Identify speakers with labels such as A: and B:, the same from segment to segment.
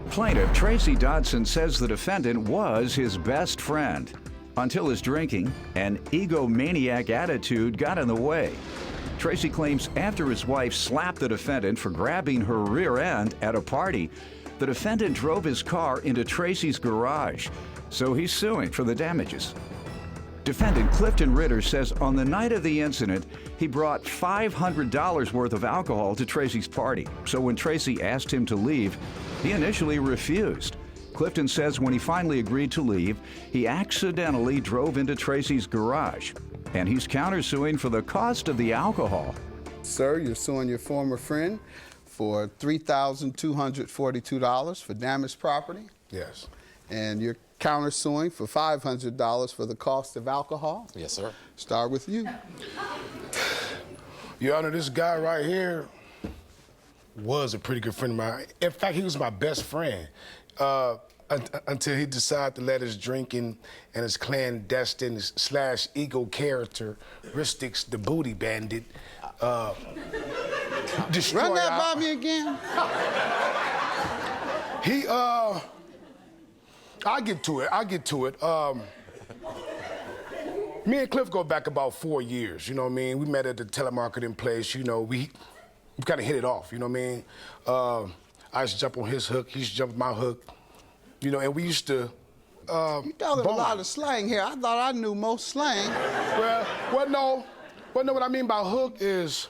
A: Plaintiff Tracy Dodson says the defendant was his best friend until his drinking and egomaniac attitude got in the way. Tracy claims after his wife slapped the defendant for grabbing her rear end at a party, the defendant drove his car into Tracy's garage, so he's suing for the damages. Defendant Clifton Ritter says on the night of the incident, he brought $500 worth of alcohol to Tracy's party. So when Tracy asked him to leave, he initially refused. Clifton says when he finally agreed to leave, he accidentally drove into Tracy's garage, and he's countersuing for the cost of the alcohol.
B: Sir, you're suing your former friend for $3,242 for damaged property.
C: Yes.
B: And you're countersuing for $500 for the cost of alcohol.
C: Yes, sir.
B: Start with you.
C: Your Honor, this guy right here was a pretty good friend of mine. In fact, he was my best friend until he decided to let his drinking and his clandestine / ego characteristics, the booty bandit, destroy
B: Run that by me again.
C: I'll get to it. Me and Cliff go back about 4 years, you know what I mean? We met at the telemarketing place, you know, we kind of hit it off, you know what I mean? I used to jump on his hook, he used to jump on my hook, you know, and we used to,
B: You talking a lot of slang here. I thought I knew most slang.
C: No, what I mean by hook is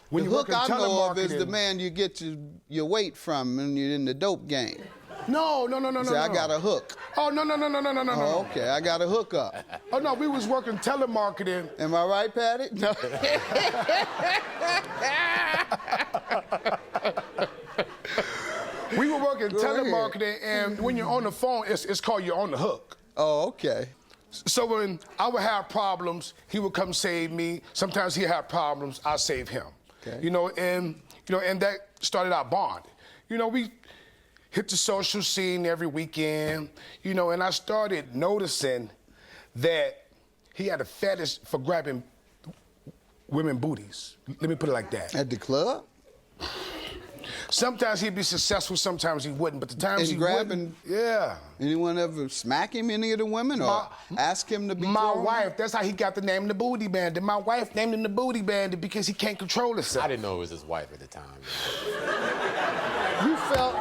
C: when you work in telemarketing.
B: The hook I know of is the man you get your weight from when you're in the dope game.
C: No.
B: Say, I got a hook.
C: Oh, no.
B: Oh, okay, I got a hook up.
C: Oh, no, we was working telemarketing.
B: Am I right, Patty? No.
C: We were working telemarketing, and when you're on the phone, it's called you're on the hook.
B: Oh, okay.
C: So when I would have problems, he would come save me. Sometimes he'd have problems, I save him.
B: Okay.
C: And that started our bond. You know, we hit the social scene every weekend, and I started noticing that he had a fetish for grabbing women booties. Let me put it like that.
B: At the club?
C: Sometimes he'd be successful, sometimes he wouldn't, but the times he
B: grabbing,
C: wouldn't, yeah.
B: Anyone ever smack him, any of the women, or ask him to be
C: My
B: thrown?
C: wife, that's how he got the name the Booty Bandit. My wife named him the Booty Bandit because he can't control himself.
D: I didn't know it was his wife at the time.
B: You felt...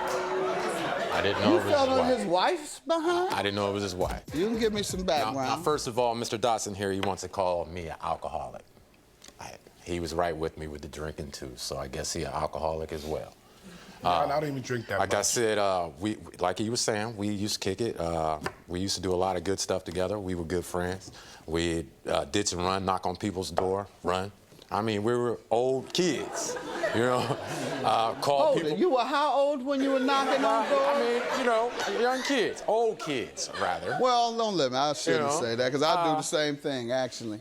D: I didn't know it was his wife.
B: You felt on his wife's behind?
D: I didn't know it was his wife.
B: You can give me some background.
D: Now, first of all, Mr. Dodson here, he wants to call me an alcoholic. He was right with me with the drinking, too, so I guess he's an alcoholic as well.
C: I don't even drink that much.
D: Like I said, like he was saying, we used to kick it. We used to do a lot of good stuff together. We were good friends. We ditch and run, knock on people's door, run. I mean, we were old kids, call people.
B: You were how old when you were knocking on doors?
D: I mean, young kids, old kids, rather.
B: Well, don't let me. I shouldn't say that, because I do the same thing, actually.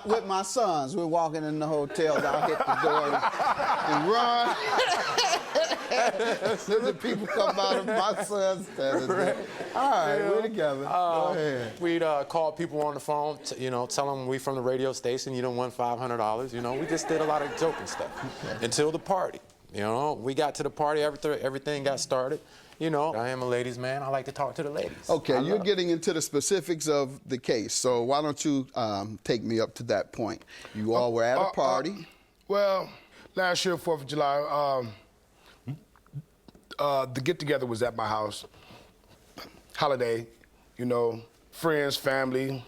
B: with my sons, we're walking in the hotels. I'll hit the door and run. Then the people come out of my son's standing. All right, we're together. Go ahead.
D: We'd call people on the phone, tell them we from the radio station, you don't want $500. We just did a lot of joking stuff until the party. We got to the party, everything got started. I am a ladies' man. I like to talk to the ladies.
B: Okay, you're getting into the specifics of the case, so why don't you take me up to that point? You all were at a party.
C: Well, last year, 4th of July, the get-together was at my house. Holiday, friends, family.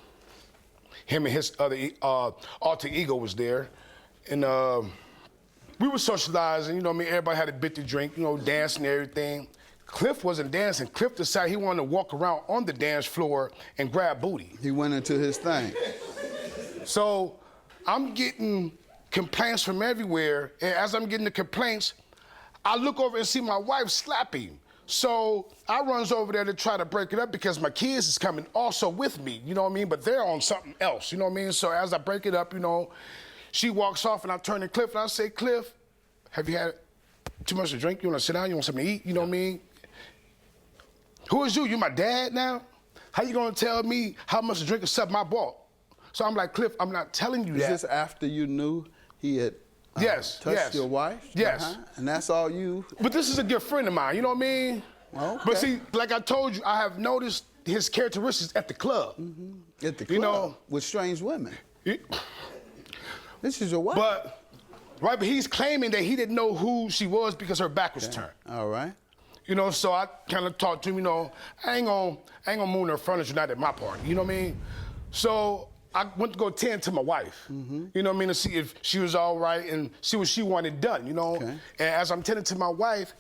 C: Him and his other alter ego was there. And we were socializing, everybody had a bit to drink, dancing and everything. Cliff wasn't dancing. Cliff decided he wanted to walk around on the dance floor and grab booty.
B: He went into his thing.
C: So I'm getting complaints from everywhere, and as I'm getting the complaints, I look over and see my wife slap him. So I runs over there to try to break it up because my kids is coming also with me, but they're on something else, So as I break it up, she walks off and I turn to Cliff and I say, Cliff, have you had too much to drink? You want to sit down? You want something to eat? Who is you? You my dad now? How you gonna tell me how much to drink and suck my ball? So I'm like, Cliff, I'm not telling you that.
B: Is this after you knew he had
C: Yes,
B: Touched
C: yes.
B: your wife?
C: Yes.
B: And that's all you?
C: But this is a good friend of mine, you know what I mean?
B: Okay.
C: But see, like I told you, I have noticed his characteristics at the club.
B: At the club?
C: You know,
B: with strange women?
C: He-
B: This is your wife?
C: But he's claiming that he didn't know who she was because her back was turned.
B: All right.
C: You know, so I kind of talked to him, you know, I ain't gonna moon her furniture, not at my party, you know what I mean? So I went to go tend to my wife, you know what I mean, to see if she was all right and see what she wanted done, you know?
B: Okay.
C: And as I'm tending to my wife,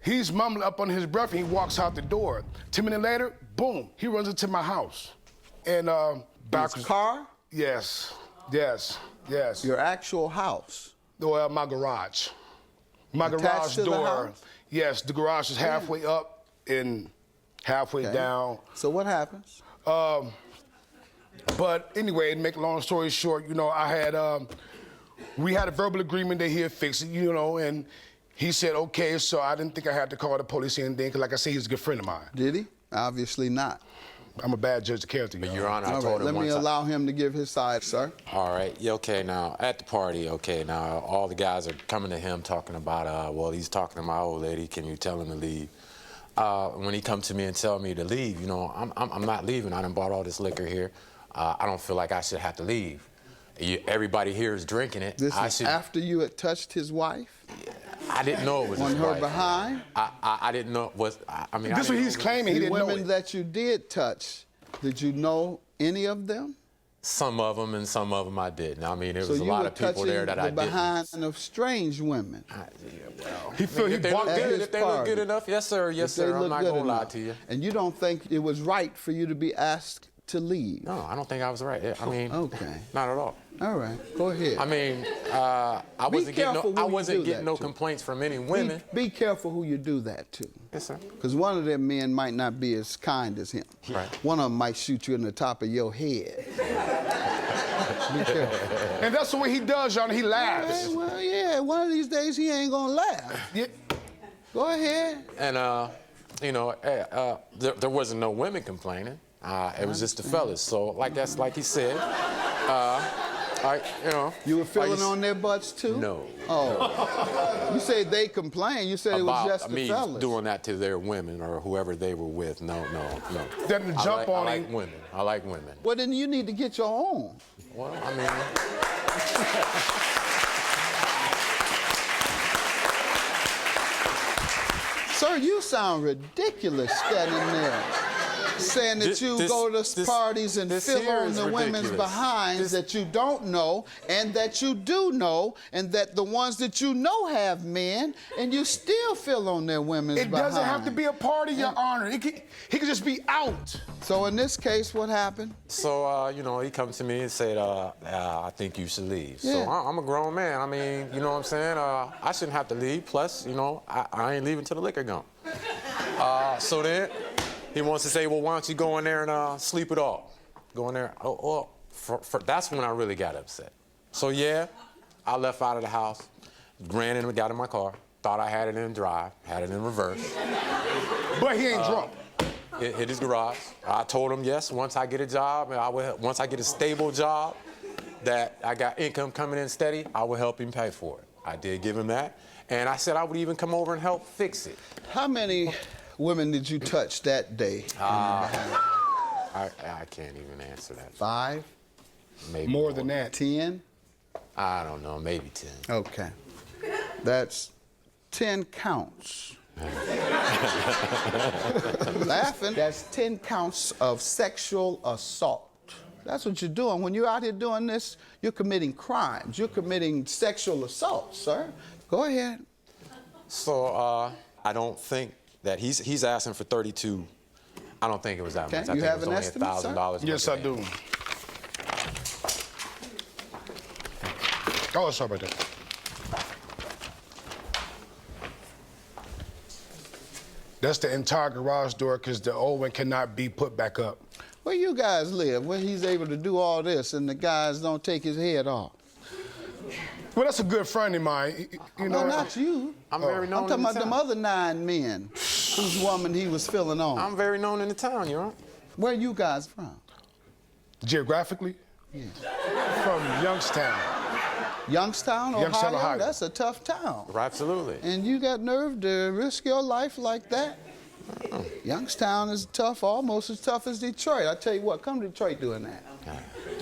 C: he's mumbling up on his breath and he walks out the door. 10 minutes later, boom, he runs into my house. And
B: His car?
C: Yes, yes, yes.
B: Your actual house?
C: Well, my garage. My
B: Attached
C: garage
B: to the
C: door.
B: house?
C: Yes, the garage is halfway up and halfway
B: Okay.
C: down.
B: So what happens?
C: But anyway, to make a long story short, you know, we had a verbal agreement that he'd fix it, you know, and he said, okay, so I didn't think I had to call the police or anything, because like I said, he's a good friend of mine.
B: Did he? Obviously not.
C: I'm a bad judge of character,
D: But
C: y'all.
D: Your Honor, I
B: All
D: told
B: right,
D: him
B: let
D: one
B: me
D: time.
B: allow him to give his side, sir.
D: All right, yeah, okay, now, at the party, okay, now, all the guys are coming to him talking about, well, he's talking to my old lady, can you tell him to leave? When he come to me and tell me to leave, you know, I'm not leaving. I done bought all this liquor here. I don't feel like I should have to leave. Everybody here is drinking it.
B: This is after you had touched his wife?
D: I didn't know it was
B: On
D: his
B: her
D: wife.
B: behind?
D: I didn't know it was, I mean, I
C: This is
D: didn't
C: what
D: know
C: he's
D: it was-
C: claiming. He
B: The
C: didn't know
B: women
C: it.
B: that you did touch, did you know any of them?
D: Some of them and some of them I didn't. I mean, there was
B: So
D: a
B: you
D: lot
B: were
D: of people
B: touching
D: there that I
B: the
D: didn't.
B: behind of strange women.
C: He feel he
D: If they
C: bought
D: look
B: at
D: good,
B: his
D: if they look
B: party.
D: good enough, yes, sir, yes,
B: If they
D: sir. I'm
B: look
D: not
B: good
D: gonna lie
B: enough.
D: to you.
B: And you don't think it was right for you to be asked to leave?
D: No, I don't think I was right. I mean,
B: Okay.
D: not at all.
B: All right, go ahead.
D: I mean, I wasn't getting
B: careful
D: no, I
B: who you
D: wasn't
B: do
D: getting
B: that
D: no
B: to.
D: complaints from any women.
B: Be careful who you do that to.
D: Yes, sir.
B: Because one of them men might not be as kind as him.
D: Right.
B: One of them might shoot you in the top of your head. Be careful.
C: And that's the way he does, y'all. He laughs.
B: Hey, well, yeah, one of these days he ain't gonna laugh.
C: Yeah.
B: Go ahead.
D: And you know, there wasn't no women complaining. It was just the fellas. So like he said, you know.
B: You were
D: like
B: feeling
D: you
B: on their butts too?
D: No.
B: Oh. You say they complained. You said it was
D: About
B: just the
D: me
B: fellas.
D: doing that to their women or whoever they were with. No.
C: Then to jump on
D: I
C: him.
D: like women. I like women.
B: Well, then you need to get your own.
D: Well, I mean.
B: Sir, you sound ridiculous standing there saying that you go to parties and
D: this
B: fill
D: here
B: on
D: is
B: the women's
D: ridiculous.
B: behinds that you don't know and that you do know and that the ones that you know have men and you still fill on their women's
C: It
B: behinds.
C: doesn't have to be a party, Your Honor. He could just be out.
B: So in this case, what happened?
D: So, you know, he come to me and said, I think you should leave.
B: Yeah.
D: So I'm a grown man. I mean, you know what I'm saying? I shouldn't have to leave. Plus, you know, I ain't leaving till the liquor gone. So then he wants to say, well, why don't you go in there and sleep it off? Go in there. That's when I really got upset. So, yeah, I left out of the house, ran in and got in my car, thought I had it in drive, had it in reverse.
C: But he ain't drunk.
D: Hit his garage. I told him, yes, once I get a job, and once I get a stable job, that I got income coming in steady, I will help him pay for it. I did give him that. And I said I would even come over and help fix it.
B: How many women did you touch that day?
D: I can't even answer that.
B: 5?
D: Maybe
C: More than that.
B: 10?
D: I don't know, maybe 10.
B: Okay. That's 10 counts. Laughing. That's 10 counts of sexual assault. That's what you're doing. When you're out here doing this, you're committing crimes. You're committing sexual assault, sir. Go ahead.
D: So I don't think that he's asking for 32. I don't think it was that
B: Okay,
D: much. I
B: you
D: think
B: have
D: it was
B: an
D: only
B: estimate,
D: $1,000.
B: sir?
C: Yes, I do. Oh, sorry about that. That's the entire garage door because the old one cannot be put back up.
B: Where you guys live, where he's able to do all this and the guys don't take his head off?
C: Well, that's a good friend of mine. You know,
B: No, not you.
D: I'm very known
B: I'm talking
D: in the
B: about them
D: town.
B: other 9 men whose woman he was filling on.
D: I'm very known in the town, you know.
B: Where you guys from?
C: geographically,
B: Yeah.
C: from Youngstown.
B: Youngstown, Ohio?
C: Youngstown, Ohio.
B: That's a tough town.
D: Absolutely.
B: And you got nerve to risk your life like that? Youngstown is tough, almost as tough as Detroit. I tell you what, come to Detroit doing that.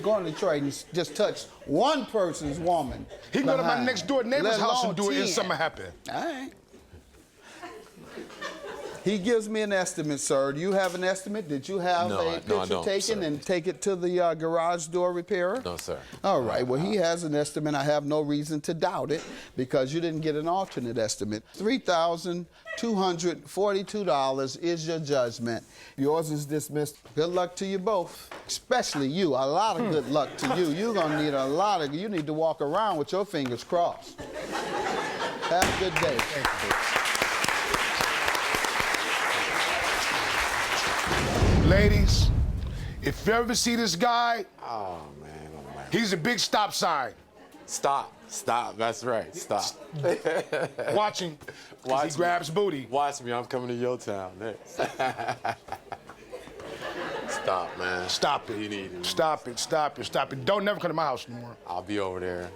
B: Go to Detroit and just touch one person's woman.
C: He can go to my next door neighbor's
B: Let
C: house and
B: alone
C: do it and
B: 10.
C: something happen.
B: All right. He gives me an estimate, sir. Do you have an estimate? Did you have a picture taken and take it to the garage door repairer?
D: No, sir.
B: All right. Well, he has an estimate. I have no reason to doubt it because you didn't get an alternate estimate. $3,242 is your judgment. Yours is dismissed. Good luck to you both, especially you. A lot of good luck to you. You're going to need you need to walk around with your fingers crossed. Have a good day. Thank you.
C: Ladies, if you ever see this guy,
D: Oh, man.
C: he's a big stop sign.
D: Stop. That's right. Stop.
C: Watch him. He grabs booty.
D: Watch me. I'm coming to your town next. Stop, man.
C: Stop it.
D: You need it.
C: Stop it. Don't never come to my house anymore.
D: I'll be over there.